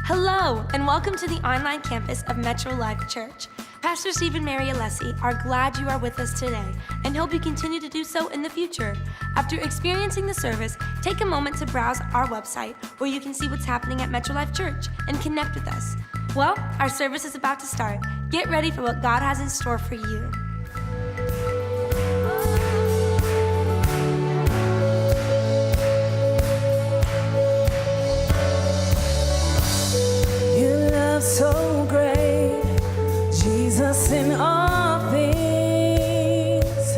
Hello, and welcome to the online campus of Metro Life Church. Pastor Steve and Mary Alessis are glad you are with us today and hope you continue to do so in the future. After experiencing the service, take a moment to browse our website where you can see what's happening at Metro Life Church and connect with us. Well, our service is about to start. Get ready for what God has in store for you. So great, Jesus in all things.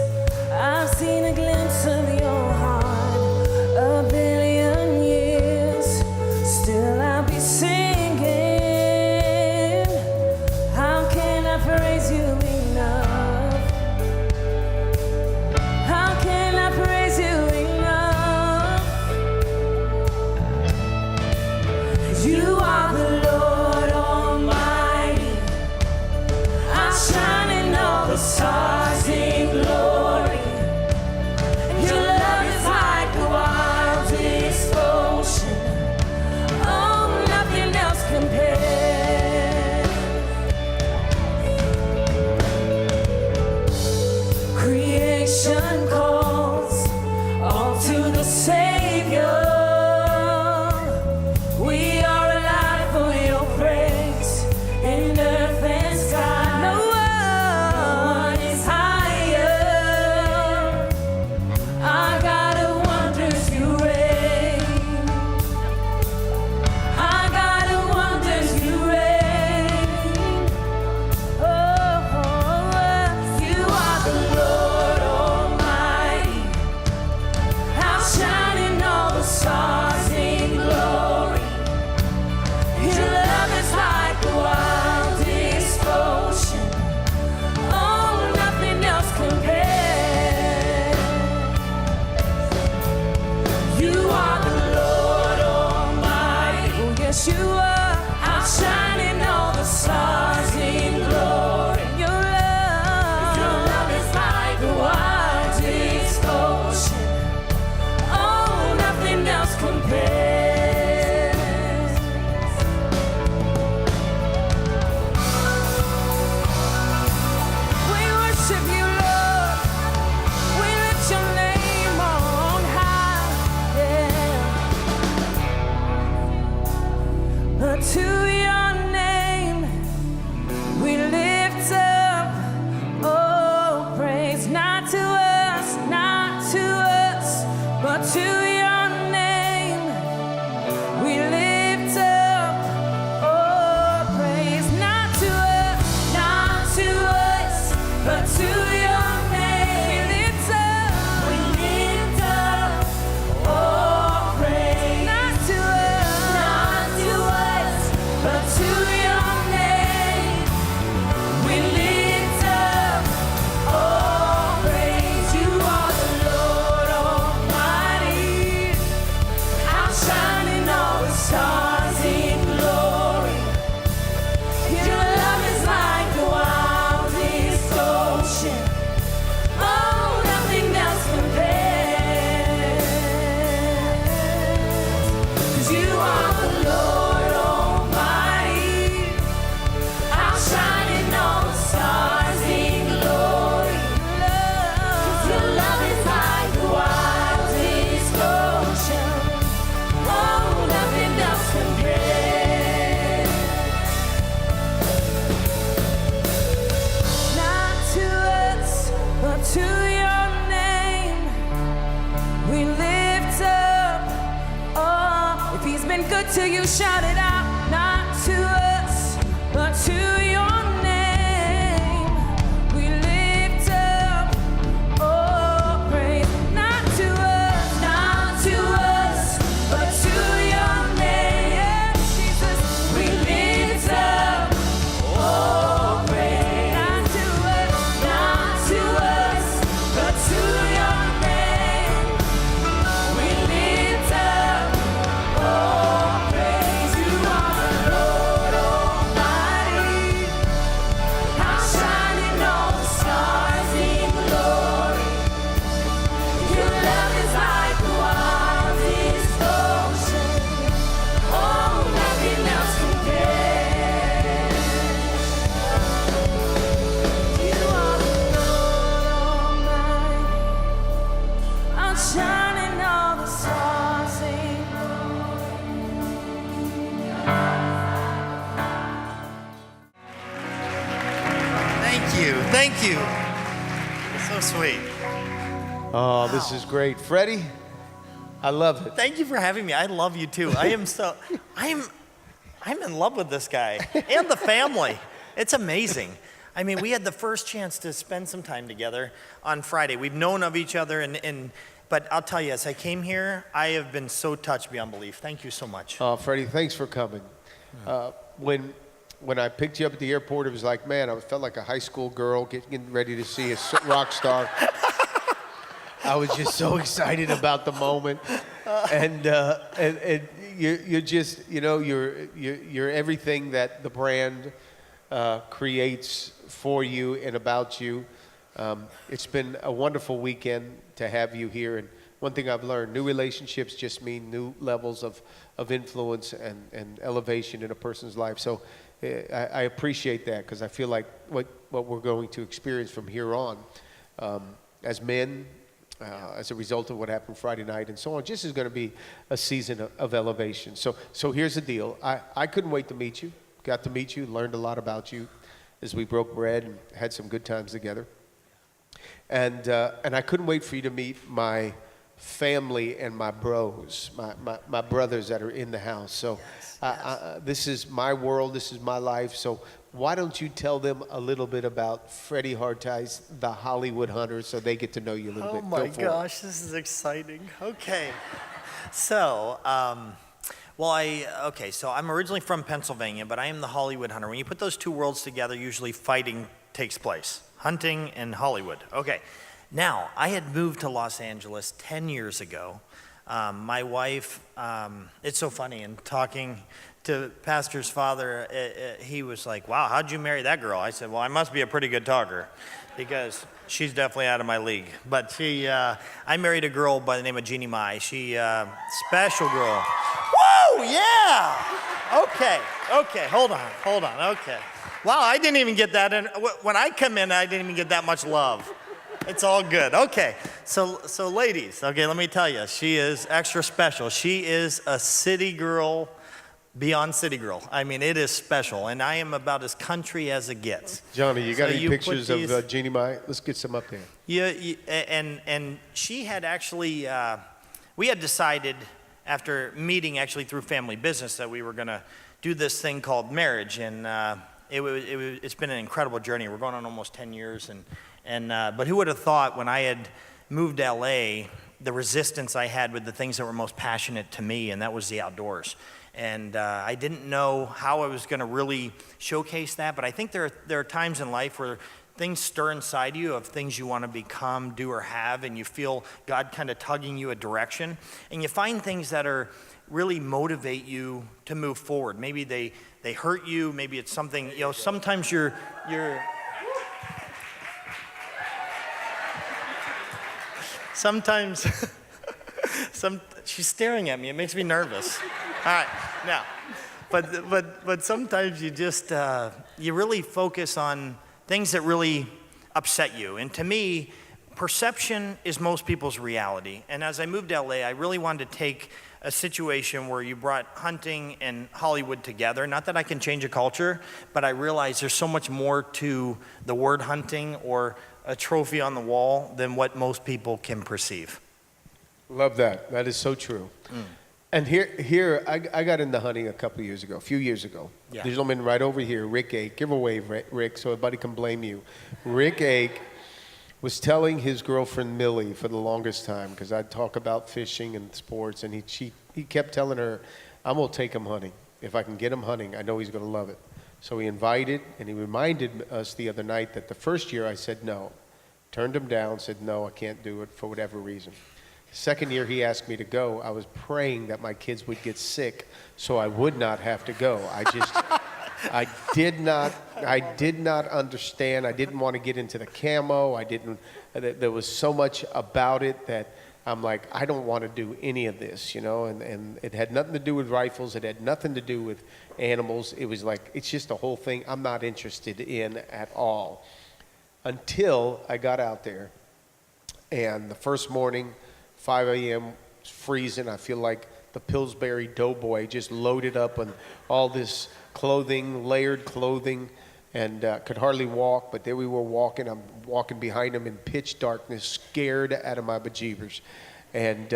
I've seen a glimpse of your heart, a billion years. Still I'll be singing. How can I praise you enough? How can I praise you enough? You are the Lord. The stars in glory, your love is like the wildest ocean. Oh, nothing else compares. Creation calls all to the Savior. We are alive for your praise in earth and sky. Till you shout it out, not to us, but to your name. We lift up, oh, praise. Not to us, but to your name. Yes, Jesus, we lift up, oh, praise. Not to us, but to your name. We lift up, oh, praise. You shining, all the stars sing. Thank you. So sweet. Oh, this is great. Freddie, I love it. Thank you for having me. I love you too. I'm in love with this guy and the family. It's amazing. I mean, we had the first chance to spend some time together on Friday. We've known of each other, but I'll tell you, as I came here, I have been so touched beyond belief. Thank you so much. Oh, Freddie, thanks for coming. When I picked you up at the airport, it was like, man, I felt like a high school girl getting ready to see a rock star. I was just so excited about the moment, and you're just, you're everything that the brand creates for you and about you. It's been a wonderful weekend to have you here, and one thing I've learned, new relationships just mean new levels of influence and elevation in a person's life. So I appreciate that, because I feel like what we're going to experience from here on as men, as a result of what happened Friday night and so on, just is going to be a season of elevation. So here's the deal. I couldn't wait to meet you. Got to meet you, learned a lot about you as we broke bread and had some good times together. And I couldn't wait for you to meet my family and my bros, my brothers that are in the house. So this is my world, this is my life. So why don't you tell them a little bit about Freddie Hartise, the Hollywood Hunter, so they get to know you a little bit. Oh my gosh, this is exciting. Okay. So, so I'm originally from Pennsylvania, but I am the Hollywood Hunter. When you put those two worlds together, usually fighting takes place. Hunting and Hollywood. Okay. Now, I had moved to Los Angeles 10 years ago. My wife, it's so funny, in talking to Pastor's father, he was like, wow, how'd you marry that girl? I said, well, I must be a pretty good talker, because she's definitely out of my league. But I married a girl by the name of Jeannie Mai. She, special girl. Whoa, yeah! Okay, hold on, okay. Wow, I didn't even get that in. When I come in, I didn't even get that much love. It's all good. Okay, so ladies, okay, let me tell you, she is extra special. She is a city girl beyond city girl. I mean, it is special, and I am about as country as it gets. Johnny, you got any pictures of Jeannie Mai? Let's get some up there. Yeah, and she had actually, we had decided after meeting actually through family business that we were going to do this thing called marriage, and it's been an incredible journey. We're going on almost 10 years, but who would have thought when I had moved to LA, the resistance I had with the things that were most passionate to me, and that was the outdoors. And I didn't know how I was going to really showcase that, but I think there are times in life where things stir inside you of things you want to become, do, or have, and you feel God kind of tugging you a direction, and you find things that are really motivate you to move forward. Maybe they hurt you, maybe it's something, sometimes you're sometimes she's staring at me, it makes me nervous. All right, now, but sometimes you just, you really focus on things that really upset you. And to me, perception is most people's reality. And as I moved to LA, I really wanted to take a situation where you brought hunting and Hollywood together. Not that I can change a culture, but I realized there's so much more to the word hunting or a trophy on the wall than what most people can perceive. Love that. That is so true. And here, I got into hunting a few years ago. Yeah. The gentleman right over here, Rick Ake. Give a wave, Rick, so everybody can blame you. Rick Ake was telling his girlfriend Millie for the longest time, because I'd talk about fishing and sports, and he kept telling her, I'm going to take him hunting. If I can get him hunting, I know he's going to love it. So he invited, and he reminded us the other night that the first year I said no. Turned him down, said no, I can't do it for whatever reason. Second year he asked me to go, I was praying that my kids would get sick so I would not have to go. I did not understand. I didn't want to get into the camo. There was so much about it that I'm like, I don't want to do any of this, and it had nothing to do with rifles. It had nothing to do with animals. It was like, it's just a whole thing I'm not interested in at all. Until I got out there, and the first morning, 5 a.m., it's freezing. I feel like the Pillsbury Doughboy, just loaded up on all this clothing, layered clothing, and could hardly walk. But there we were walking. I'm walking behind him in pitch darkness, scared out of my bejeebers. And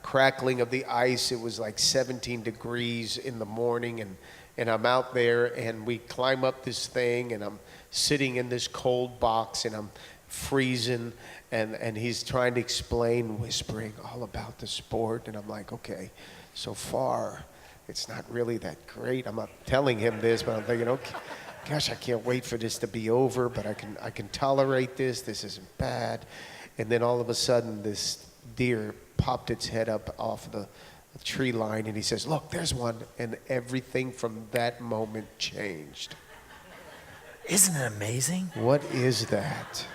crackling of the ice. It was like 17 degrees in the morning, and I'm out there, and we climb up this thing, and I'm sitting in this cold box, and I'm freezing, and he's trying to explain, whispering all about the sport, and I'm like, okay, so far it's not really that great. I'm not telling him this, but I'm thinking, okay, gosh, I can't wait for this to be over, but I can tolerate this. This isn't bad. And then all of a sudden, this deer popped its head up off the tree line, and he says, look, there's one. And everything from that moment changed. Isn't it amazing? What is that?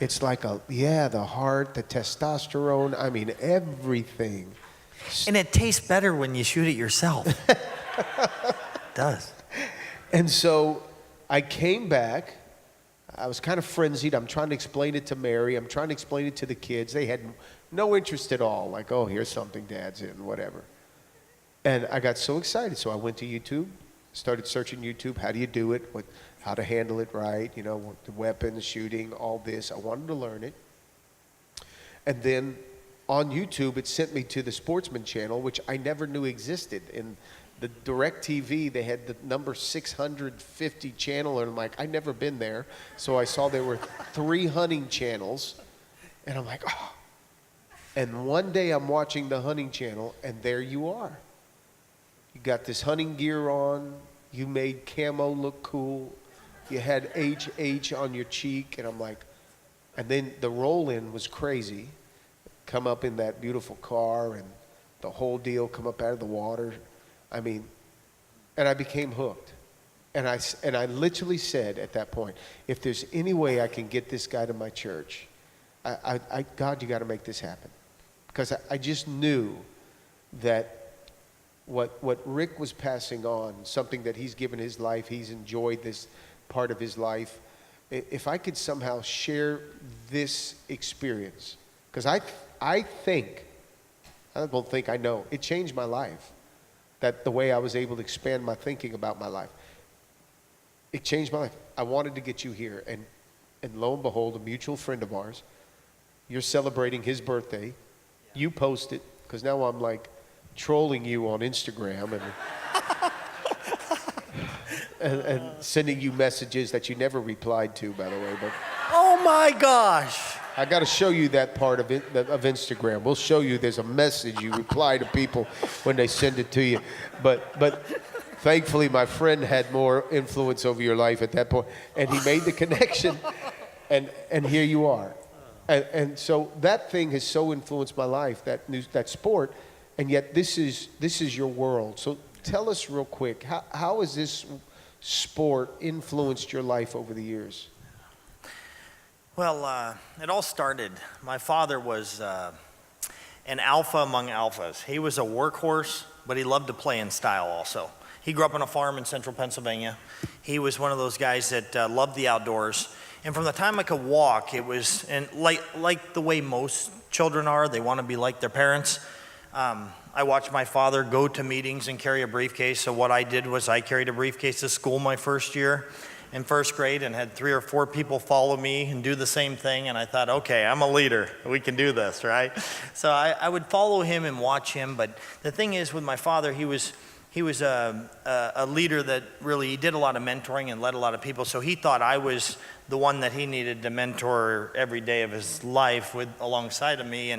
It's like the heart, the testosterone, I mean, everything. And it tastes better when you shoot it yourself. It does. And so I came back. I was kind of frenzied. I'm trying to explain it to Mary. I'm trying to explain it to the kids. They had no interest at all. Like, oh, here's something Dad's in, whatever. And I got so excited. So I went to YouTube, started searching YouTube. How do you do it? How to handle it right? You know, the weapons, shooting, all this. I wanted to learn it. And then on YouTube, it sent me to the Sportsman channel, which I never knew existed. In the DirecTV, they had the number 650 channel, and I'm like, I'd never been there. So I saw there were 3 hunting channels, and I'm like, oh. And one day I'm watching the hunting channel, and there you are. You got this hunting gear on. You made camo look cool. You had HH on your cheek, and I'm like, and then the roll-in was crazy. Come up in that beautiful car, and the whole deal come up out of the water. I mean, and I became hooked. And I literally said at that point, if there's any way I can get this guy to my church, God, you got to make this happen. Because I just knew that what Rick was passing on, something that he's given his life, he's enjoyed this part of his life. If I could somehow share this experience, because I don't think I know, it changed my life. That the way I was able to expand my thinking about my life. It changed my life. I wanted to get you here. And lo and behold, a mutual friend of ours, you're celebrating his birthday. You post it, because now I'm like trolling you on Instagram and sending you messages that you never replied to, by the way. But Oh my gosh. I got to show you that part of Instagram. We'll show you there's a message you reply to people when they send it to you. But thankfully, my friend had more influence over your life at that point, and he made the connection, and here you are. And so that thing has so influenced my life, that sport, and yet this is your world. So tell us real quick, how has this sport influenced your life over the years? Well, it all started. My father was an alpha among alphas. He was a workhorse, but he loved to play in style also. He grew up on a farm in central Pennsylvania. He was one of those guys that loved the outdoors. And from the time I could walk, it was, and like the way most children are, they want to be like their parents. I watched my father go to meetings and carry a briefcase. So what I did was I carried a briefcase to school my first year in first grade and had 3 or 4 people follow me and do the same thing. And I thought, okay, I'm a leader. We can do this, right? So I would follow him and watch him. But the thing is, with my father, he was a leader that really, he did a lot of mentoring and led a lot of people. So he thought I was the one that he needed to mentor every day of his life alongside of me.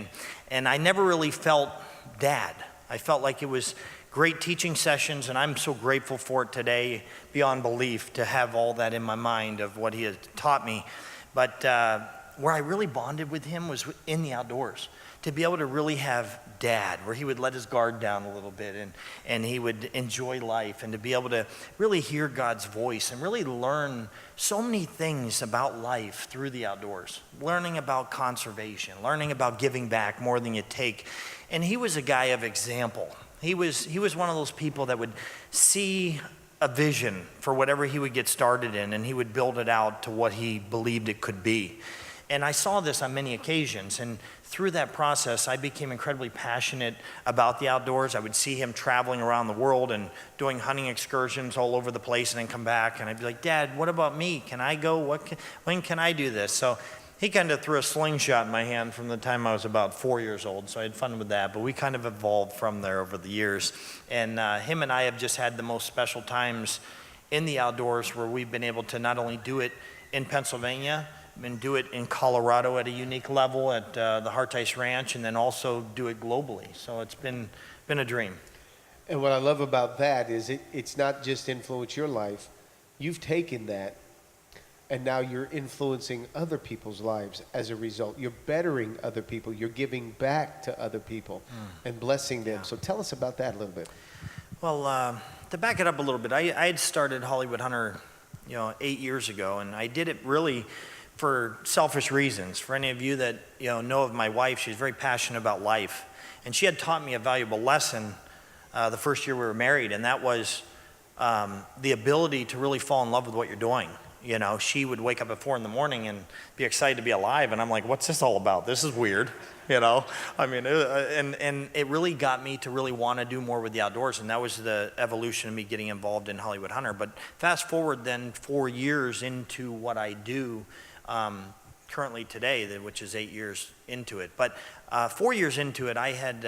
And I never really felt dad. I felt like it was great teaching sessions, and I'm so grateful for it today, beyond belief, to have all that in my mind of what he had taught me. But where I really bonded with him was in the outdoors. To be able to really have dad, where he would let his guard down a little bit and he would enjoy life, and to be able to really hear God's voice and really learn so many things about life through the outdoors. Learning about conservation, learning about giving back more than you take. And he was a guy of example. He was one of those people that would see a vision for whatever he would get started in, and he would build it out to what he believed it could be. And I saw this on many occasions, and through that process, I became incredibly passionate about the outdoors. I would see him traveling around the world and doing hunting excursions all over the place and then come back, and I'd be like, Dad, what about me? Can I go? When can I do this? So he kind of threw a slingshot in my hand from the time I was about 4 years old, so I had fun with that, but we kind of evolved from there over the years. And him and I have just had the most special times in the outdoors where we've been able to not only do it in Pennsylvania, and do it in Colorado at a unique level at the Hartice Ranch, and then also do it globally. So it's been a dream. And what I love about that is it's not just influenced your life. You've taken that, and now you're influencing other people's lives as a result. You're bettering other people. You're giving back to other people and blessing them. So tell us about that a little bit. Well, to back it up a little bit, I had started Hollywood Hunter, 8 years ago, and I did it really for selfish reasons. For any of you that know of my wife, she's very passionate about life, and she had taught me a valuable lesson the first year we were married, and that was the ability to really fall in love with what you're doing. She would wake up at 4 a.m. and be excited to be alive, and I'm like, what's this all about? This is weird, I mean, and it really got me to really want to do more with the outdoors, and that was the evolution of me getting involved in Hollywood Hunter. But fast forward then 4 years into what I do currently today, which is 8 years into it. But 4 years into it, I had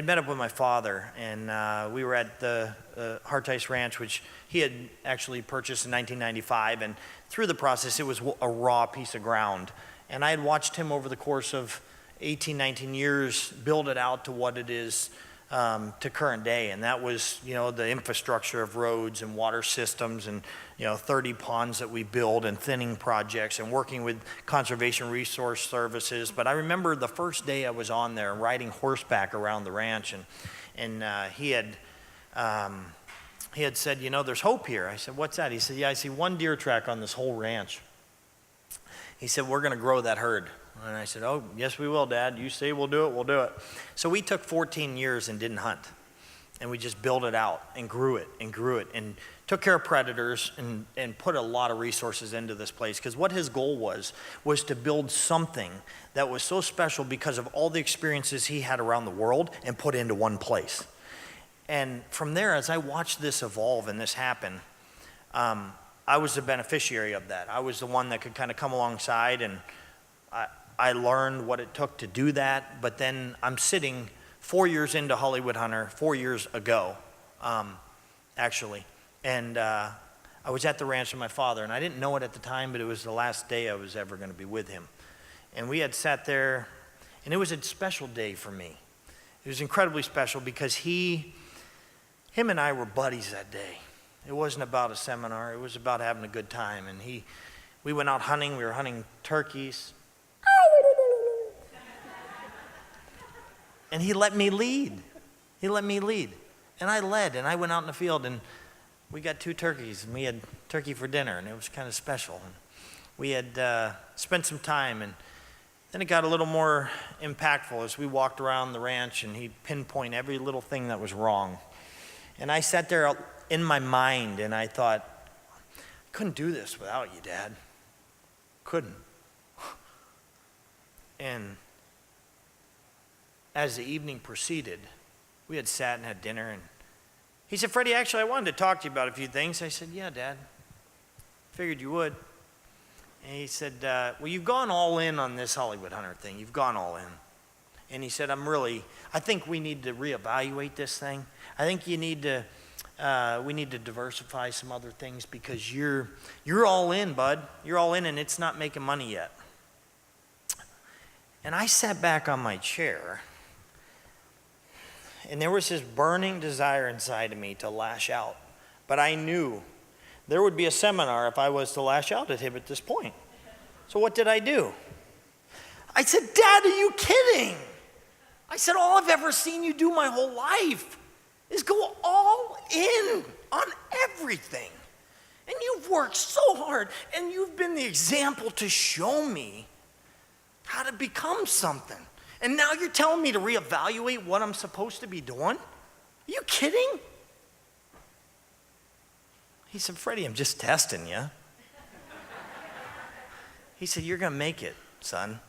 met up with my father, and we were at the Hartice Ranch, which he had actually purchased in 1995. And through the process, it was a raw piece of ground. And I had watched him over the course of 18, 19 years build it out to what it is to current day. And that was, the infrastructure of roads and water systems and 30 ponds that we build and thinning projects and working with conservation resource services. But I remember the first day I was on there riding horseback around the ranch, and he had said, there's hope here. I said, what's that? He said, yeah, I see one deer track on this whole ranch. He said, we're going to grow that herd. And I said, oh, yes, we will, Dad. You say we'll do it, we'll do it. So we took 14 years and didn't hunt. And we just built it out and grew it and took care of predators and put a lot of resources into this place. Because what his goal was to build something that was so special because of all the experiences he had around the world and put into one place. And from there, as I watched this evolve and this happen, I was the beneficiary of that. I was the one that could kind of come alongside, and I learned what it took to do that. But then I'm sitting 4 years into Hollywood Hunter, 4 years ago, actually. And I was at the ranch with my father, and I didn't know it at the time, but it was the last day I was ever going to be with him. And we had sat there, and it was a special day for me. It was incredibly special because him and I were buddies that day. It wasn't about a seminar. It was about having a good time. And we went out hunting. We were hunting turkeys. And he let me lead. And I led, and I went out in the field, and we got 2 turkeys, and we had turkey for dinner, and it was kind of special. And we had spent some time, and then it got a little more impactful as we walked around the ranch, and he'd pinpoint every little thing that was wrong. And I sat there in my mind, and I thought, I couldn't do this without you, Dad. Couldn't. And as the evening proceeded, we had sat and had dinner, and he said, Freddie, actually, I wanted to talk to you about a few things. I said, yeah, Dad. Figured you would. And he said, well, you've gone all in on this Hollywood Hunter thing. You've gone all in. And he said, I think we need to reevaluate this thing. I think we need to diversify some other things because you're all in, bud. You're all in, and it's not making money yet. And I sat back on my chair, and there was this burning desire inside of me to lash out. But I knew there would be a seminar if I was to lash out at him at this point. So what did I do? I said, Dad, are you kidding? I said, all I've ever seen you do my whole life is go all in on everything. And you've worked so hard, and you've been the example to show me how to become something. And now you're telling me to reevaluate what I'm supposed to be doing? Are you kidding? He said, Freddie, I'm just testing you. He said, "You're going to make it, son.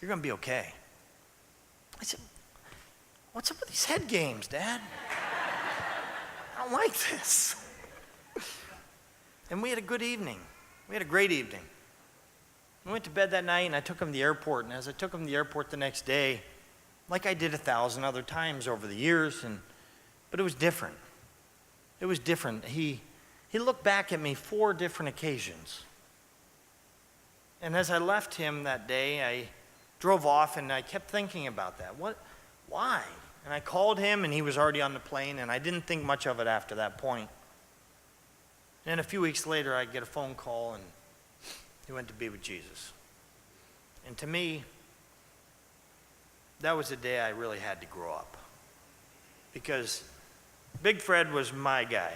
You're going to be okay." I said, "What's up with these head games, Dad? I don't like this." And we had a good evening. We had a great evening. We went to bed that night, and I took him to the airport. And as I took him to the airport the next day, like I did 1,000 other times over the years, but it was different. It was different. He looked back at me 4 different occasions. And as I left him that day, I drove off, and I kept thinking about that. Why? And I called him, and he was already on the plane, and I didn't think much of it after that point. And then a few weeks later, I get a phone call, and he went to be with Jesus. And to me, that was the day I really had to grow up. Because Big Fred was my guy.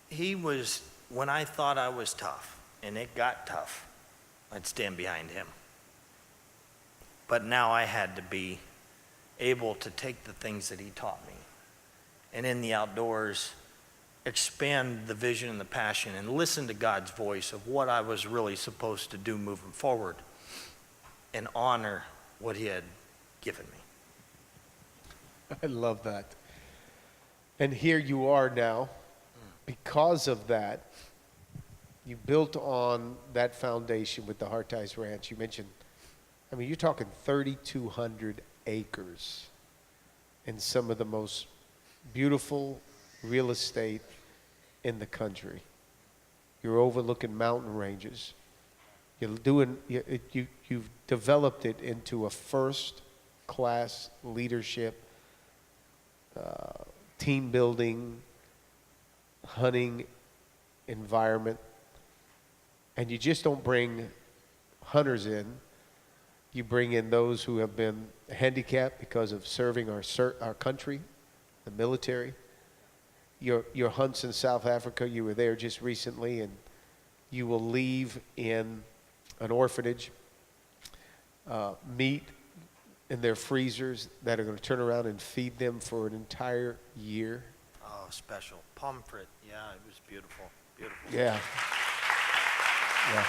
He was, when I thought I was tough, and it got tough, I'd stand behind him. But now I had to be able to take the things that he taught me, and in the outdoors, expand the vision and the passion and listen to God's voice of what I was really supposed to do moving forward and honor what he had given me. I love that. And here you are now. Because of that, you built on that foundation with the Heart Ties Ranch. You mentioned, I mean, you're talking 3,200 acres and some of the most beautiful real estate in the country. You're overlooking mountain ranges. You've developed it into a first-class leadership, team building, hunting environment. And you just don't bring hunters in. You bring in those who have been handicapped because of serving our country, the military. Your hunts in South Africa, you were there just recently, and you will leave in an orphanage, meat in their freezers that are going to turn around and feed them for an entire year. Oh, special. Pomfret. Yeah, it was beautiful. Beautiful. Yeah. Yeah.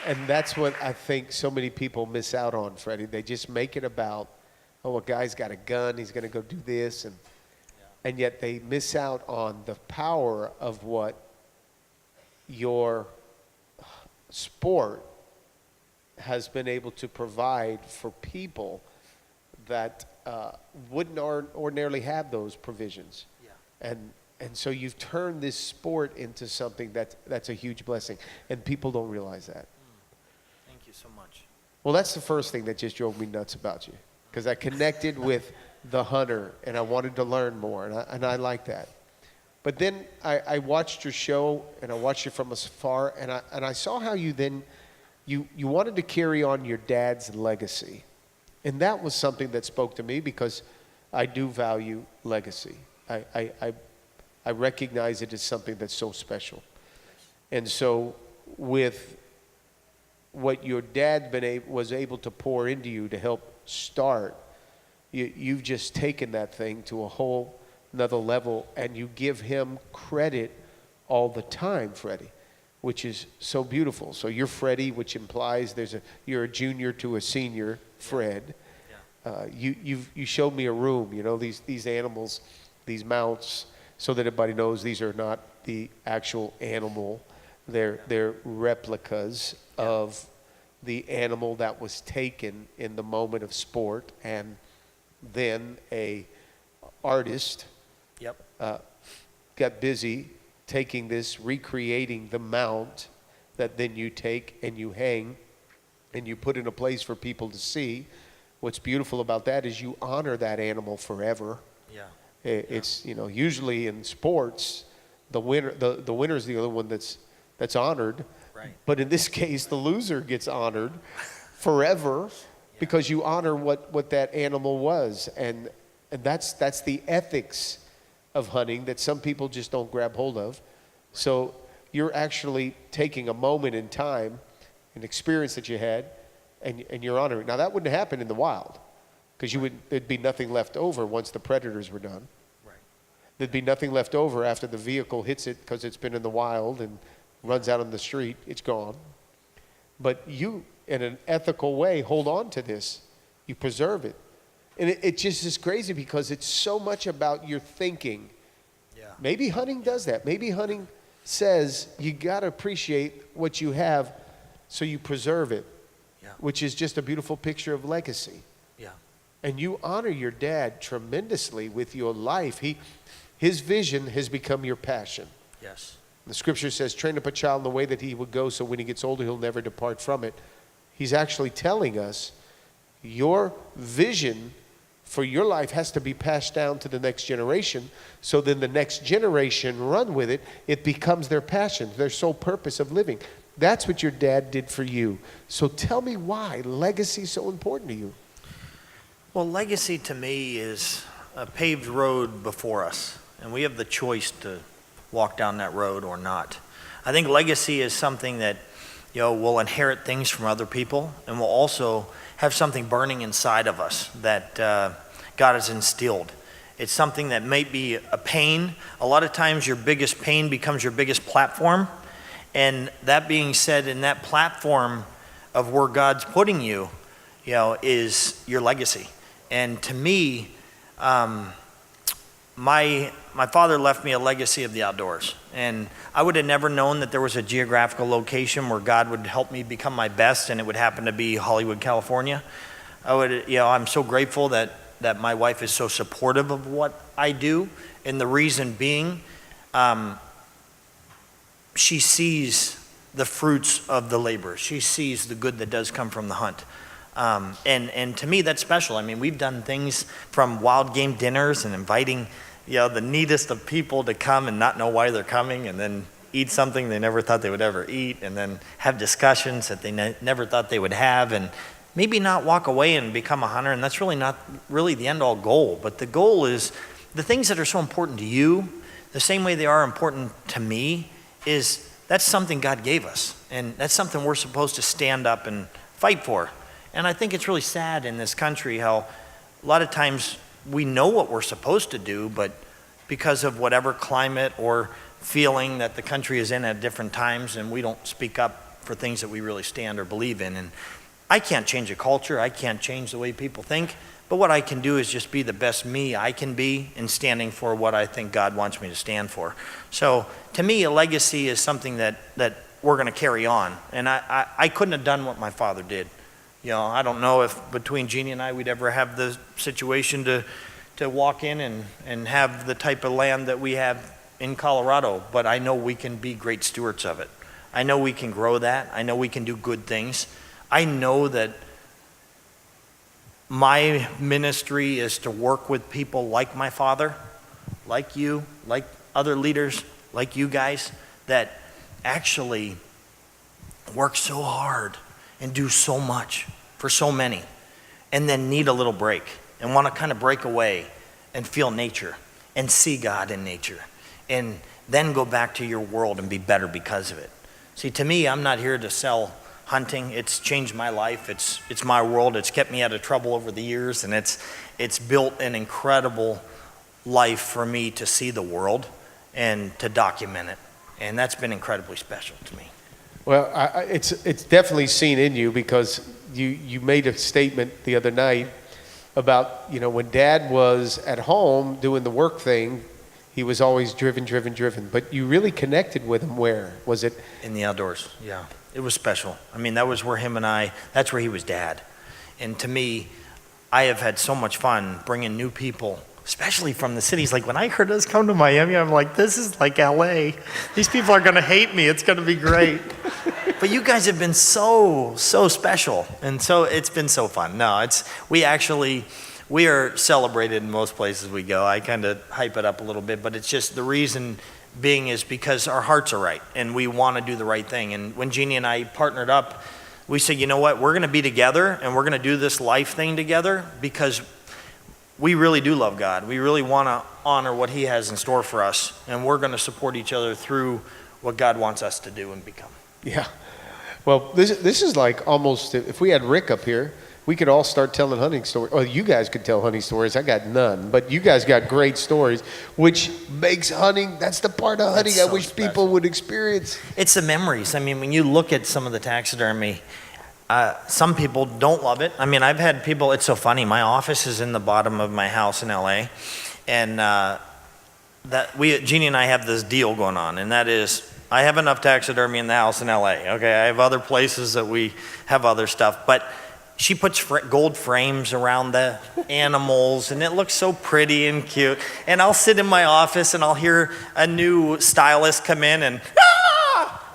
And that's what I think so many people miss out on, Freddie. They just make it about, oh, a guy's got a gun, he's going to go do this, and yet they miss out on the power of what your sport has been able to provide for people that wouldn't ordinarily have those provisions. Yeah. And so you've turned this sport into something that's a huge blessing, and people don't realize that. Thank you so much. Well, that's the first thing that just drove me nuts about you, because I connected with the hunter, and I wanted to learn more, and I like that. But then I watched your show, and I watched you from afar, and I saw how you then, you wanted to carry on your dad's legacy. And that was something that spoke to me, because I do value legacy. I recognize it as something that's so special. And so with what your dad was able to pour into you to help start, you've just taken that thing to a whole another level, and you give him credit all the time, Freddie, which is so beautiful. So you're Freddie, which implies you're a junior to a senior Fred. Yeah. You showed me a room, these animals, these mounts, so that everybody knows these are not the actual animal. They're replicas of the animal that was taken in the moment of sport, and then a artist got busy taking this, recreating the mount that then you take and you hang and you put in a place for people to see. What's beautiful about that is you honor that animal forever. Yeah. It's, usually in sports, the winner is the other one that's honored. Right. But in this case, the loser gets honored forever because you honor what that animal was. And that's the ethics of hunting that some people just don't grab hold of. So you're actually taking a moment in time, an experience that you had, and you're honoring. Now, that wouldn't happen in the wild, because there'd be nothing left over once the predators were done. Right. There'd be nothing left over after the vehicle hits it because it's been in the wild and runs out on the street. It's gone. But you, in an ethical way, hold on to this. You preserve it. And it just is crazy because it's so much about your thinking. Yeah. Maybe hunting does that. Maybe hunting says you got to appreciate what you have so you preserve it, Yeah. which is just a beautiful picture of legacy. Yeah. And you honor your dad tremendously with your life. His vision has become your passion. Yes. The scripture says, train up a child in the way that he would go, so when he gets older, he'll never depart from it. He's actually telling us your vision for your life has to be passed down to the next generation, so then the next generation run with it. It becomes their passion, their sole purpose of living. That's what your dad did for you. So tell me why legacy is so important to you. Well, legacy to me is a paved road before us, and we have the choice to walk down that road or not. I think legacy is something that, we'll inherit things from other people, and we'll also have something burning inside of us that God has instilled. It's something that may be a pain. A lot of times your biggest pain becomes your biggest platform. And that being said, in that platform of where God's putting you, is your legacy. And to me, my father left me a legacy of the outdoors. And I would have never known that there was a geographical location where God would help me become my best, and it would happen to be Hollywood, California. I'm so grateful that my wife is so supportive of what I do. And the reason being, she sees the fruits of the labor. She sees the good that does come from the hunt. And to me, that's special. I mean, we've done things from wild game dinners and inviting, the neatest of people to come and not know why they're coming, and then eat something they never thought they would ever eat, and then have discussions that they never thought they would have, and maybe not walk away and become a hunter. And that's really not really the end-all goal. But the goal is the things that are so important to you, the same way they are important to me, is that's something God gave us. And that's something we're supposed to stand up and fight for. And I think it's really sad in this country how a lot of times we know what we're supposed to do, but because of whatever climate or feeling that the country is in at different times, and we don't speak up for things that we really stand or believe in. And I can't change a culture. I can't change the way people think. But what I can do is just be the best me I can be in standing for what I think God wants me to stand for. So to me, a legacy is something that we're going to carry on. And I couldn't have done what my father did. I don't know if between Jeannie and I we'd ever have the situation to walk in and have the type of land that we have in Colorado. But I know we can be great stewards of it. I know we can grow that. I know we can do good things. I know that my ministry is to work with people like my father, like you, like other leaders, like you guys, that actually work so hard and do so much for so many, and then need a little break and want to kind of break away and feel nature and see God in nature, and then go back to your world and be better because of it. See, to me, I'm not here to sell hunting. It's changed my life. It's my world. It's kept me out of trouble over the years, and it's built an incredible life for me to see the world and to document it, and that's been incredibly special to me. Well, it's definitely seen in you, because you made a statement the other night about, when Dad was at home doing the work thing, he was always driven. But you really connected with him where? Was it? In the outdoors, yeah. It was special. I mean, that was where that's where he was Dad. And to me, I have had so much fun bringing new people, especially from the cities. Like when I heard us come to Miami, I'm like, this is like LA. These people are going to hate me. It's going to be great. But you guys have been so special. And so it's been so fun. No, we are celebrated in most places we go. I kind of hype it up a little bit, but it's just the reason being is because our hearts are right and we want to do the right thing. And when Jeannie and I partnered up, we said, you know what, we're going to be together and we're going to do this life thing together because we really do love God. We really want to honor what he has in store for us, and we're going to support each other through what God wants us to do and become. Yeah. Well, this is like almost, if we had Rick up here, We could all start telling hunting stories. Well, you guys could tell hunting stories. I got none, but you guys got great stories, which makes hunting, that's the part of hunting I wish people would experience. It's the memories. I mean, when you look at some of the taxidermy, some people don't love it. I mean, I've had people, it's so funny. My office is in the bottom of my house in LA, and Jeannie and I have this deal going on, and that is, I have enough taxidermy in the house in LA. Okay, I have other places that we have other stuff, but she puts gold frames around the animals, and it looks so pretty and cute. And I'll sit in my office, and I'll hear a new stylist come in, and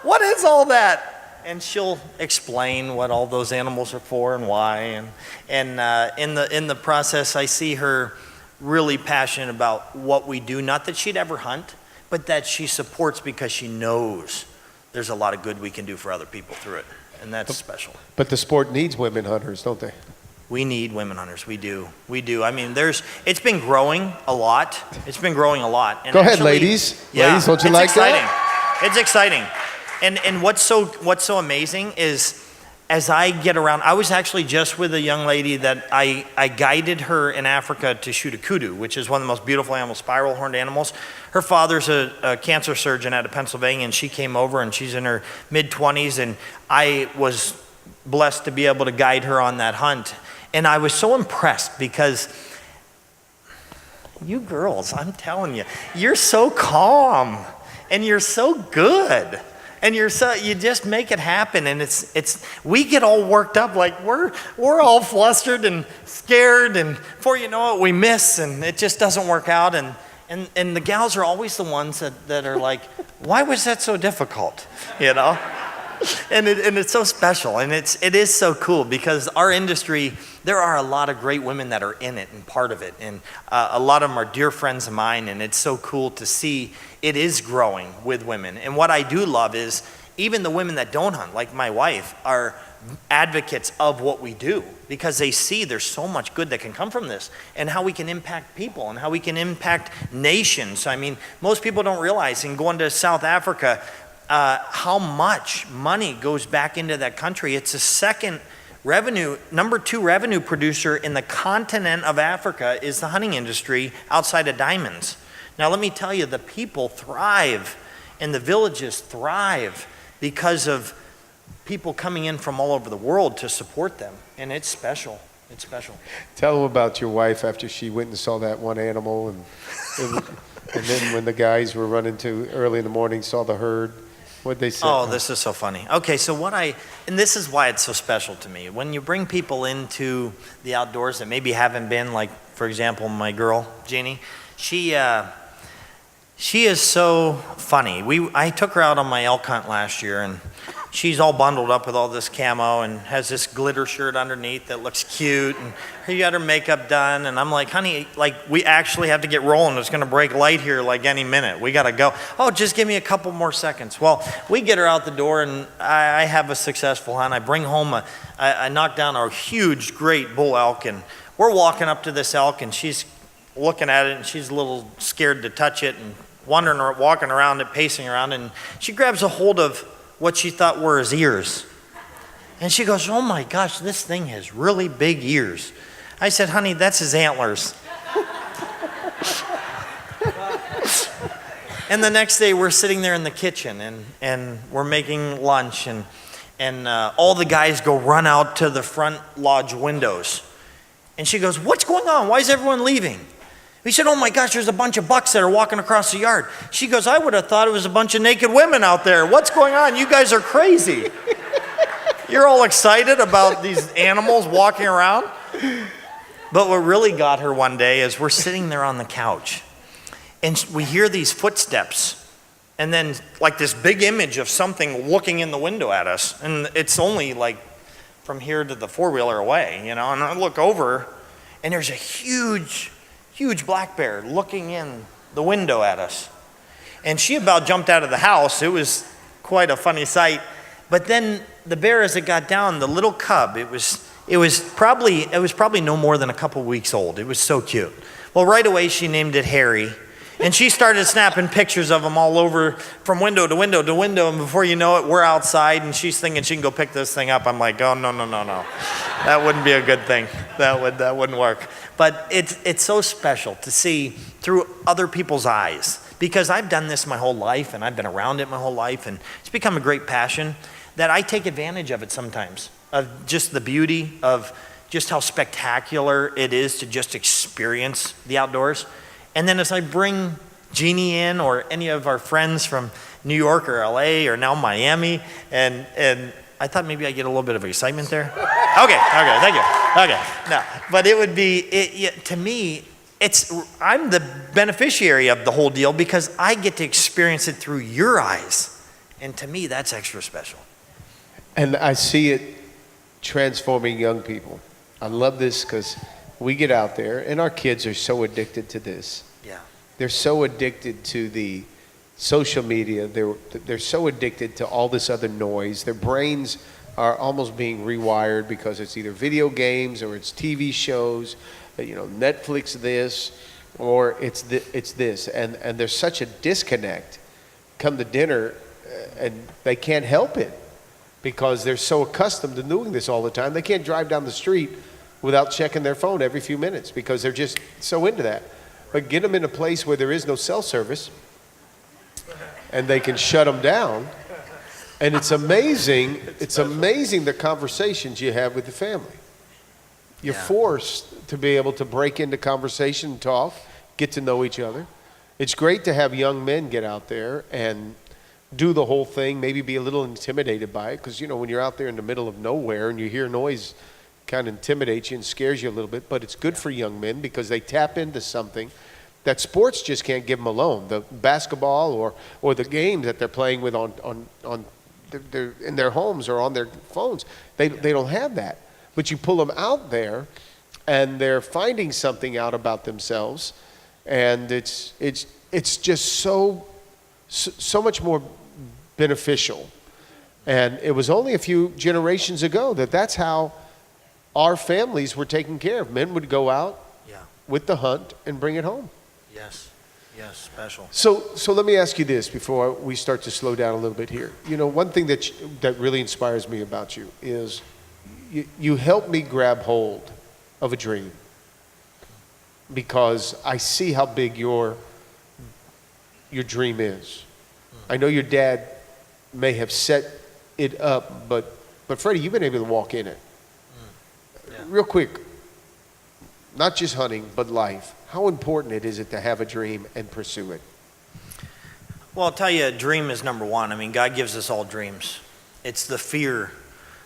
what is all that? And she'll explain what all those animals are for and why. And in the process, I see her really passionate about what we do. Not that she'd ever hunt, but that she supports because she knows there's a lot of good we can do for other people through it. And that's special. But the sport needs women hunters, don't they? We need women hunters. We do. We do. I mean, it's been growing a lot. It's been growing a lot. And Go ahead, ladies. Yeah, ladies, don't you like exciting. that? It's exciting. And what's so amazing is, as I get around, I was actually just with a young lady that I guided her in Africa to shoot a kudu, which is one of the most beautiful animals, spiral horned animals. Her father's a cancer surgeon out of Pennsylvania, and she came over, and she's in her mid-20s, and I was blessed to be able to guide her on that hunt. And I was so impressed because you girls, I'm telling you, you're so calm, and you're so good. And you just make it happen, and we get all worked up, like we're all flustered and scared, and before you know it, we miss, and it just doesn't work out, and the gals are always the ones that are like, why was that so difficult, you know? And it's so special, and it is so cool, because our industry, there are a lot of great women that are in it and part of it, and a lot of them are dear friends of mine, and it's so cool to see it is growing with women. And what I do love is even the women that don't hunt, like my wife, are advocates of what we do, because they see there's so much good that can come from this, and how we can impact people and how we can impact nations. I mean, most people don't realize, in going to South Africa, how much money goes back into that country. It's the number 2 revenue producer in the continent of Africa is the hunting industry outside of diamonds. Now let me tell you, the people thrive and the villages thrive because of people coming in from all over the world to support them, and it's special. It's special. Tell them about your wife after she went and saw that one animal, and then when the guys were running to early in the morning, saw the herd. What'd they say? Oh, this is so funny. Okay, so and this is why it's so special to me. When you bring people into the outdoors that maybe haven't been, like, for example, my girl, Jeannie, she is so funny. I took her out on my elk hunt last year, and she's all bundled up with all this camo and has this glitter shirt underneath that looks cute, and she got her makeup done, and I'm like, honey, like, we actually have to get rolling. It's gonna break light here like any minute. We gotta go. Oh, just give me a couple more seconds. Well, we get her out the door, and I have a successful hunt. I bring home I knock down a huge, great bull elk, and we're walking up to this elk, and she's looking at it, and she's a little scared to touch it, and walking around it, pacing around, and she grabs a hold of what she thought were his ears. And she goes, oh my gosh, this thing has really big ears. I said, honey, that's his antlers. And the next day we're sitting there in the kitchen, and we're making lunch, and all the guys go run out to the front lodge windows. And she goes, what's going on? Why is everyone leaving? He said, oh my gosh, there's a bunch of bucks that are walking across the yard. She goes, I would have thought it was a bunch of naked women out there. What's going on? You guys are crazy. You're all excited about these animals walking around. But what really got her one day is we're sitting there on the couch, and we hear these footsteps, and then like this big image of something looking in the window at us. And it's only like from here to the four-wheeler away, you know, and I look over, and there's a huge black bear looking in the window at us. And she about jumped out of the house. It was quite a funny sight. But then the bear, as it got down, the little cub, it was probably no more than a couple weeks old. It was so cute. Well, right away she named it Harry. And she started snapping pictures of them all over from window to window to window. And before you know it, we're outside and she's thinking she can go pick this thing up. I'm like, oh, no. That wouldn't be a good thing. That wouldn't work. But it's so special to see through other people's eyes, because I've done this my whole life and I've been around it my whole life, and it's become a great passion that I take advantage of it sometimes, of just the beauty of just how spectacular it is to just experience the outdoors. And then as I bring Jeannie in, or any of our friends from New York or LA or now Miami, and I thought maybe I'd get a little bit of excitement there. Okay, thank you. Okay, no, but it would be, to me, I'm the beneficiary of the whole deal because I get to experience it through your eyes. And to me, that's extra special. And I see it transforming young people. I love this because we get out there, and our kids are so addicted to this. Yeah. They're so addicted to the social media. They're so addicted to all this other noise. Their brains are almost being rewired because it's either video games or it's TV shows, Netflix this, or it's this. And there's such a disconnect come to dinner, and they can't help it because they're so accustomed to doing this all the time. They can't drive down the street without checking their phone every few minutes because they're just so into that. But get them in a place where there is no cell service and they can shut them down. And it's amazing the conversations you have with the family. You're forced to be able to break into conversation and talk, get to know each other. It's great to have young men get out there and do the whole thing, maybe be a little intimidated by it, because when you're out there in the middle of nowhere and you hear noise, kind of intimidates you and scares you a little bit. But it's good for young men because they tap into something that sports just can't give them alone. The basketball or the games that they're playing with in their homes or on their phones, they don't have that. But you pull them out there, and they're finding something out about themselves, and it's just so much more beneficial. And it was only a few generations ago that's how our families were taken care of. Men would go out with the hunt and bring it home. Yes, special. So let me ask you this before we start to slow down a little bit here. One thing that really inspires me about you is you help me grab hold of a dream, because I see how big your dream is. I know your dad may have set it up, but Freddie, you've been able to walk in it. Real quick, not just hunting, but life. How important is it to have a dream and pursue it? Well, I'll tell you, a dream is number one. I mean, God gives us all dreams. It's the fear,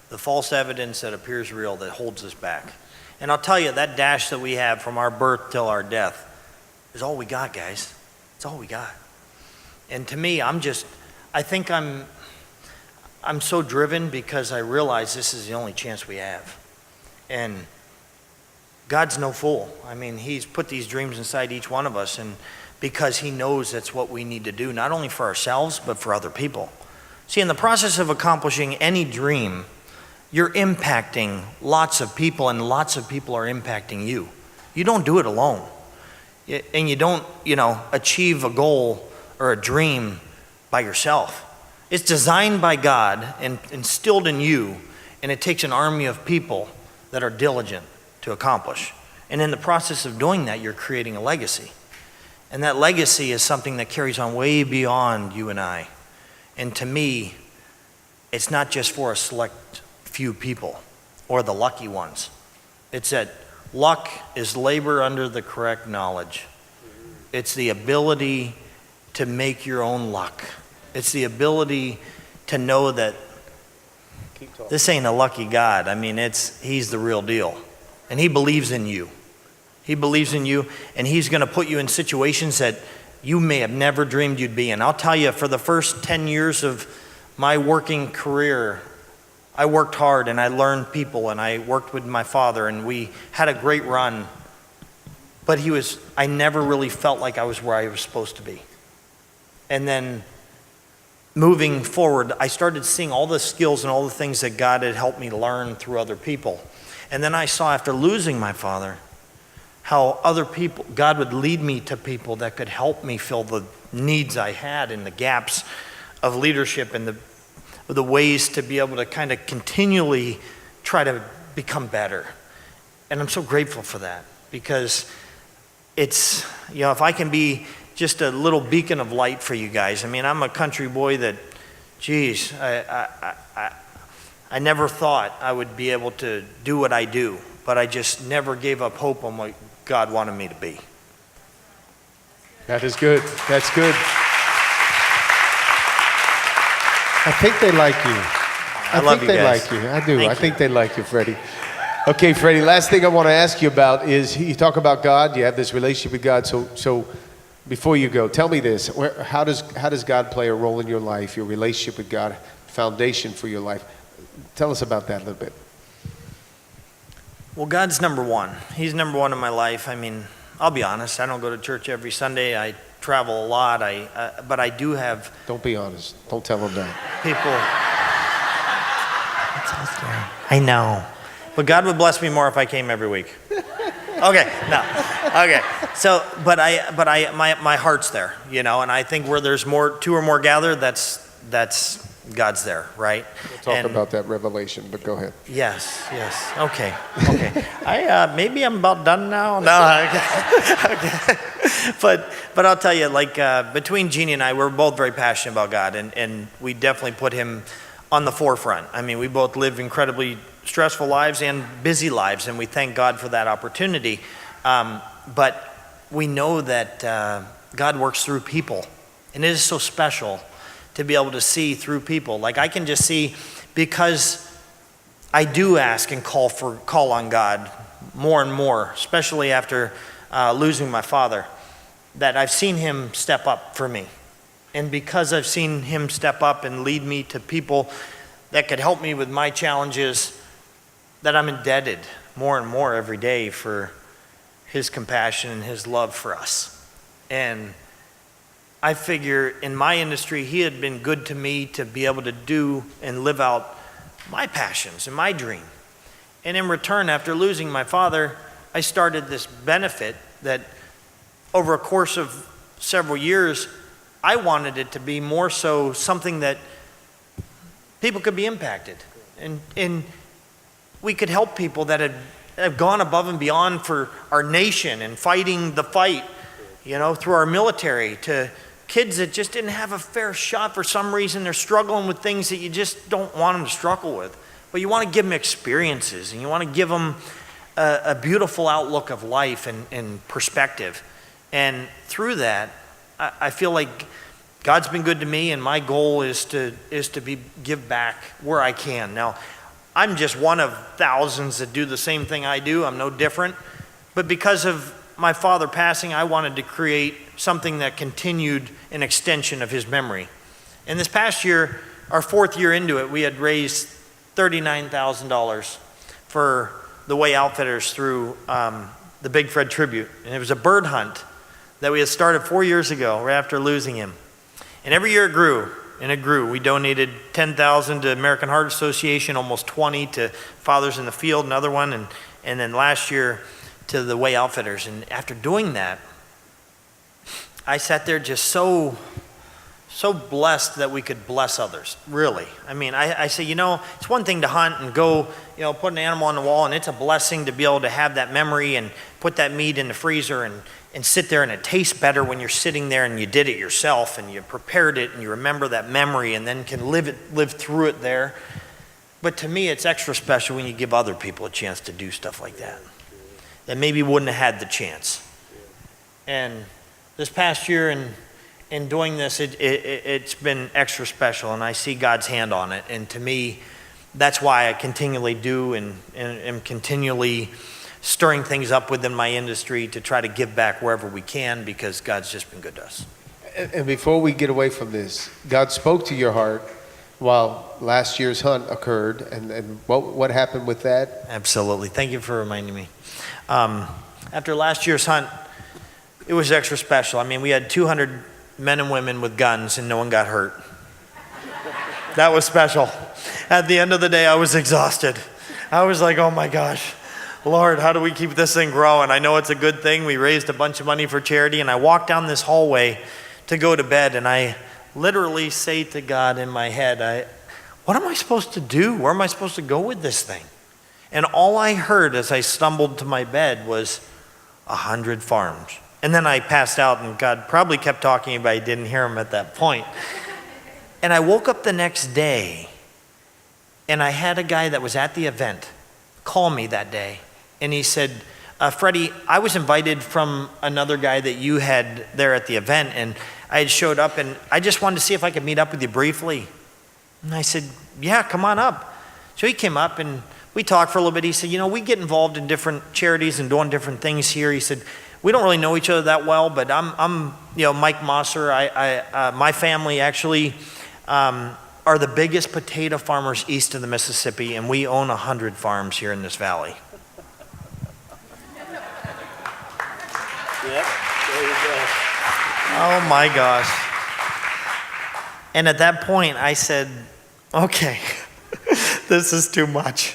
the false evidence that appears real that holds us back. And I'll tell you, that dash that we have from our birth till our death is all we got, guys. It's all we got. And to me, I think I'm so driven because I realize this is the only chance we have. And God's no fool. I mean, he's put these dreams inside each one of us, and because he knows that's what we need to do, not only for ourselves, but for other people. See, in the process of accomplishing any dream, you're impacting lots of people, and lots of people are impacting you. You don't do it alone. And you don't, achieve a goal or a dream by yourself. It's designed by God and instilled in you, and it takes an army of people that are diligent to accomplish. And in the process of doing that, you're creating a legacy. And that legacy is something that carries on way beyond you and I. And to me, it's not just for a select few people or the lucky ones. It's that luck is labor under the correct knowledge. It's the ability to make your own luck. It's the ability to know that this ain't a lucky God. I mean, he's the real deal. And he believes in you. He believes in you, and he's going to put you in situations that you may have never dreamed you'd be in. I'll tell you, for the first 10 years of my working career, I worked hard and I learned people, and I worked with my father, and we had a great run. But I never really felt like I was where I was supposed to be. And then moving forward, I started seeing all the skills and all the things that God had helped me learn through other people. And then I saw, after losing my father, how other people, God would lead me to people that could help me fill the needs I had and the gaps of leadership and the ways to be able to kind of continually try to become better. And I'm so grateful for that, because it's, if I can be just a little beacon of light for you guys. I mean, I'm a country boy that, geez, I never thought I would be able to do what I do, but I just never gave up hope on what God wanted me to be. That is good. That's good. I think they like you. I love think you they guys. like you. I do. Thank I you. think they like you, Freddie. Okay, Freddie, last thing I want to ask you about is, you talk about God, you have this relationship with God, so before you go, tell me this, how does God play a role in your life, your relationship with God, foundation for your life? Tell us about that a little bit. Well, God's number one. He's number one in my life. I mean, I'll be honest, I don't go to church every Sunday. I travel a lot, but I do have Don't be honest. Don't tell them that. people. I know. But God would bless me more if I came every week. Okay, no. Okay. So, but my heart's there, and I think where there's two or more gathered, that's God's there, right? We'll talk about that revelation, but go ahead. Yes. Okay. Maybe I'm about done now. No. Okay. But I'll tell you, between Jeannie and I, we're both very passionate about God, and we definitely put him on the forefront. I mean, we both live incredibly stressful lives and busy lives, and we thank God for that opportunity. But we know that God works through people, and it is so special to be able to see through people. Like, I can just see, because I do ask and call on God more and more, especially after losing my father, that I've seen him step up for me. And because I've seen him step up and lead me to people that could help me with my challenges, that I'm indebted more and more every day for his compassion and his love for us. And I figure in my industry, he had been good to me to be able to do and live out my passions and my dream. And in return, after losing my father, I started this benefit that over a course of several years, I wanted it to be more so something that people could be impacted. And we could help people that have gone above and beyond for our nation and fighting the fight, through our military, to kids that just didn't have a fair shot for some reason. They're struggling with things that you just don't want them to struggle with. But you want to give them experiences, and you want to give them a beautiful outlook of life and perspective. And through that, I feel like God's been good to me, and my goal is to give back where I can. Now, I'm just one of thousands that do the same thing I do. I'm no different. But because of my father passing, I wanted to create something that continued an extension of his memory. And this past year, our 4th year into it, we had raised $39,000 for the Way Outfitters through the Big Fred Tribute. And it was a bird hunt that we had started 4 years ago, right after losing him. And every year it grew, and it grew. We donated $10,000 to American Heart Association, almost 20 to Fathers in the Field, another one, and then last year to the Way Outfitters. And after doing that, I sat there just so blessed that we could bless others, really. I mean, I say, it's one thing to hunt and go, put an animal on the wall, and it's a blessing to be able to have that memory and put that meat in the freezer and sit there, and it tastes better when you're sitting there and you did it yourself and you prepared it and you remember that memory and then can live through it there. But to me, it's extra special when you give other people a chance to do stuff like that maybe wouldn't have had the chance. And this past year in doing this, it's been extra special, and I see God's hand on it. And to me, that's why I continually do and am continually stirring things up within my industry to try to give back wherever we can, because God's just been good to us. And before we get away from this, God spoke to your heart while last year's hunt occurred, and what happened with that? Absolutely. Thank you for reminding me. After last year's hunt, it was extra special. I mean, we had 200 men and women with guns, and no one got hurt. That was special. At the end of the day, I was exhausted. I was like, oh my gosh, Lord, how do we keep this thing growing? I know it's a good thing. We raised a bunch of money for charity, and I walk down this hallway to go to bed, and I literally say to God in my head, what am I supposed to do? Where am I supposed to go with this thing? And all I heard as I stumbled to my bed was 100 farms. And then I passed out, and God probably kept talking, but I didn't hear him at that point. And I woke up the next day, and I had a guy that was at the event call me that day. And he said, Freddie, I was invited from another guy that you had there at the event, and I had showed up, and I just wanted to see if I could meet up with you briefly. And I said, yeah, come on up. So he came up, and we talked for a little bit. He said, we get involved in different charities and doing different things here. He said, we don't really know each other that well, but I'm Mike Mosser. My family actually are the biggest potato farmers east of the Mississippi, and we own 100 farms here in this valley. Yep, there you go. Oh my gosh. And at that point I said, okay, this is too much.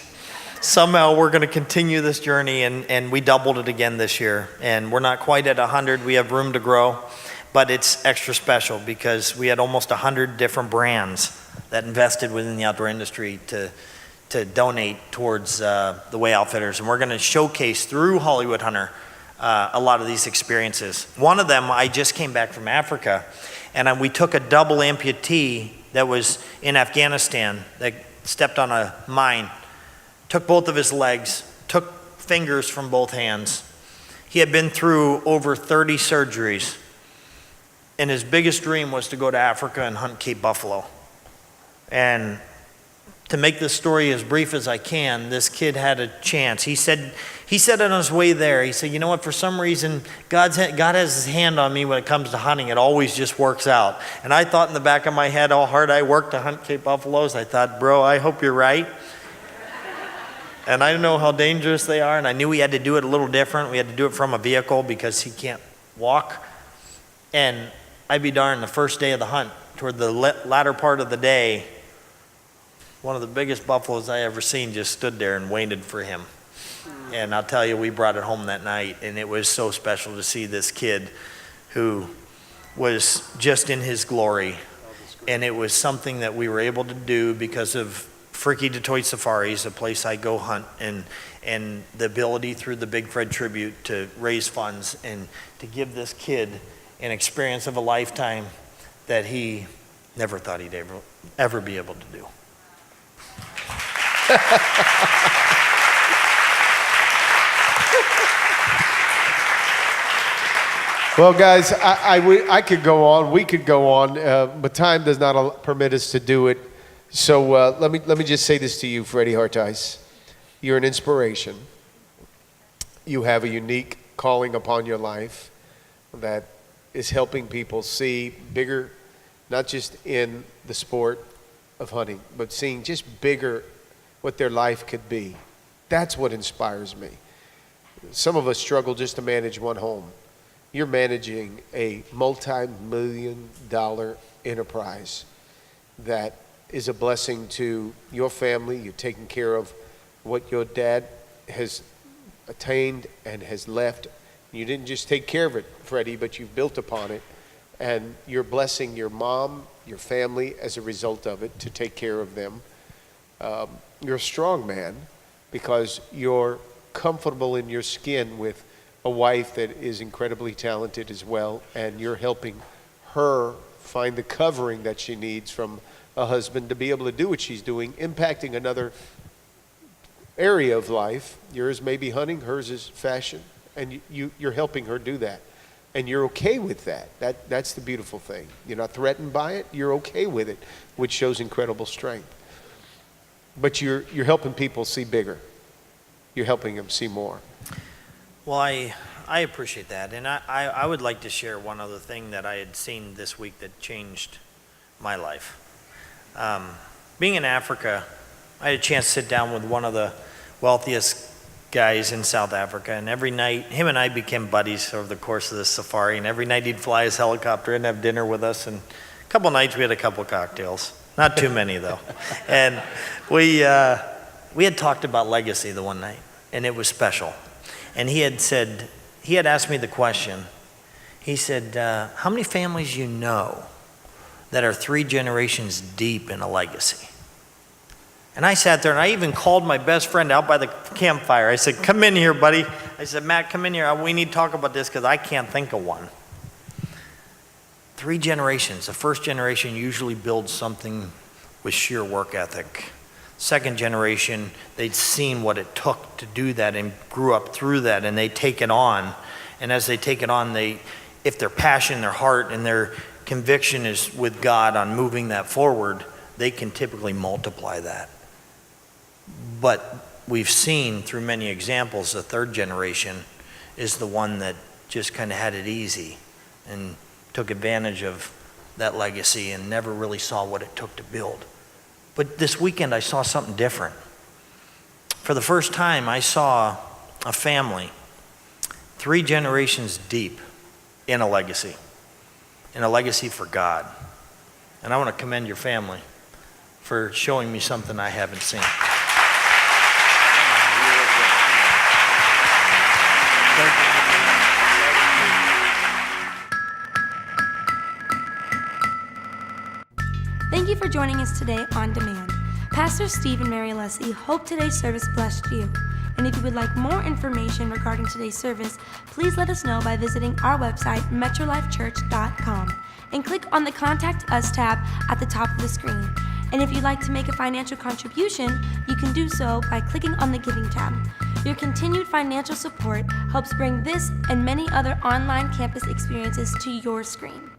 Somehow we're going to continue this journey, and we doubled it again this year. And we're not quite at 100. We have room to grow, but it's extra special because we had almost 100 different brands that invested within the outdoor industry to donate towards the Way Outfitters. And we're going to showcase through Hollywood Hunter a lot of these experiences. One of them, I just came back from Africa, and we took a double amputee that was in Afghanistan that stepped on a mine, took both of his legs, took fingers from both hands. He had been through over 30 surgeries, and his biggest dream was to go to Africa and hunt Cape buffalo. And to make this story as brief as I can, this kid had a chance. He said on his way there, he said, you know what, for some reason, God has his hand on me when it comes to hunting. It always just works out. And I thought in the back of my head how hard I worked to hunt Cape buffaloes. I thought, bro, I hope you're right. And I know how dangerous they are, and I knew we had to do it a little different. We had to do it from a vehicle because he can't walk. And I'd be darned, the first day of the hunt, toward the latter part of the day, one of the biggest buffaloes I ever seen just stood there and waited for him. And I'll tell you, we brought it home that night, and it was so special to see this kid who was just in his glory. And it was something that we were able to do because of Freaky Detroit Safaris, a place I go hunt, and the ability through the Big Fred tribute to raise funds and to give this kid an experience of a lifetime that he never thought he'd ever be able to do. Well, guys, I could go on. We could go on, but time does not permit us to do it. So let me just say this to you, Freddie Hartice. You're an inspiration. You have a unique calling upon your life that is helping people see bigger, not just in the sport of hunting, but seeing just bigger what their life could be. That's what inspires me. Some of us struggle just to manage one home. You're managing a multi-million-dollar enterprise that is a blessing to your family. You're taking care of what your dad has attained and has left. You didn't just take care of it, Freddie, but you've built upon it. And you're blessing your mom, your family, as a result of it, to take care of them. You're a strong man because you're comfortable in your skin with a wife that is incredibly talented as well, and you're helping her find the covering that she needs from a husband to be able to do what she's doing, impacting another area of life. Yours may be hunting, hers is fashion, and you're helping her do that. And you're okay with that. That's the beautiful thing. You're not threatened by it, you're okay with it, which shows incredible strength. But you're helping people see bigger. You're helping them see more. Well, I appreciate that. And I would like to share one other thing that I had seen this week that changed my life. Being in Africa, I had a chance to sit down with one of the wealthiest guys in South Africa, and every night, him and I became buddies over the course of this safari, and every night he'd fly his helicopter in and have dinner with us, and a couple nights we had a couple cocktails. Not too many, though. And we had talked about legacy the one night. and it was special. And he had asked me the question. He said, how many families you know that are 3 generations deep in a legacy? And I sat there and I even called my best friend out by the campfire. I said, come in here, buddy. I said, Matt, come in here. We need to talk about this because I can't think of one. 3 generations. The first generation usually builds something with sheer work ethic. Second generation, they'd seen what it took to do that and grew up through that, and they take it on. And as they take it on, if their passion, their heart, and their conviction is with God on moving that forward, they can typically multiply that. But we've seen through many examples, the third generation is the one that just kind of had it easy and took advantage of that legacy and never really saw what it took to build. But this weekend I saw something different. For the first time, I saw a family 3 generations deep in a legacy for God. And I want to commend your family for showing me something I haven't seen. Thank you for joining us today on Demand. Pastor Steve and Mary Alessi hope today's service blessed you. And if you would like more information regarding today's service, please let us know by visiting our website, metrolifechurch.com, and click on the Contact Us tab at the top of the screen. And if you'd like to make a financial contribution, you can do so by clicking on the Giving tab. Your continued financial support helps bring this and many other online campus experiences to your screen.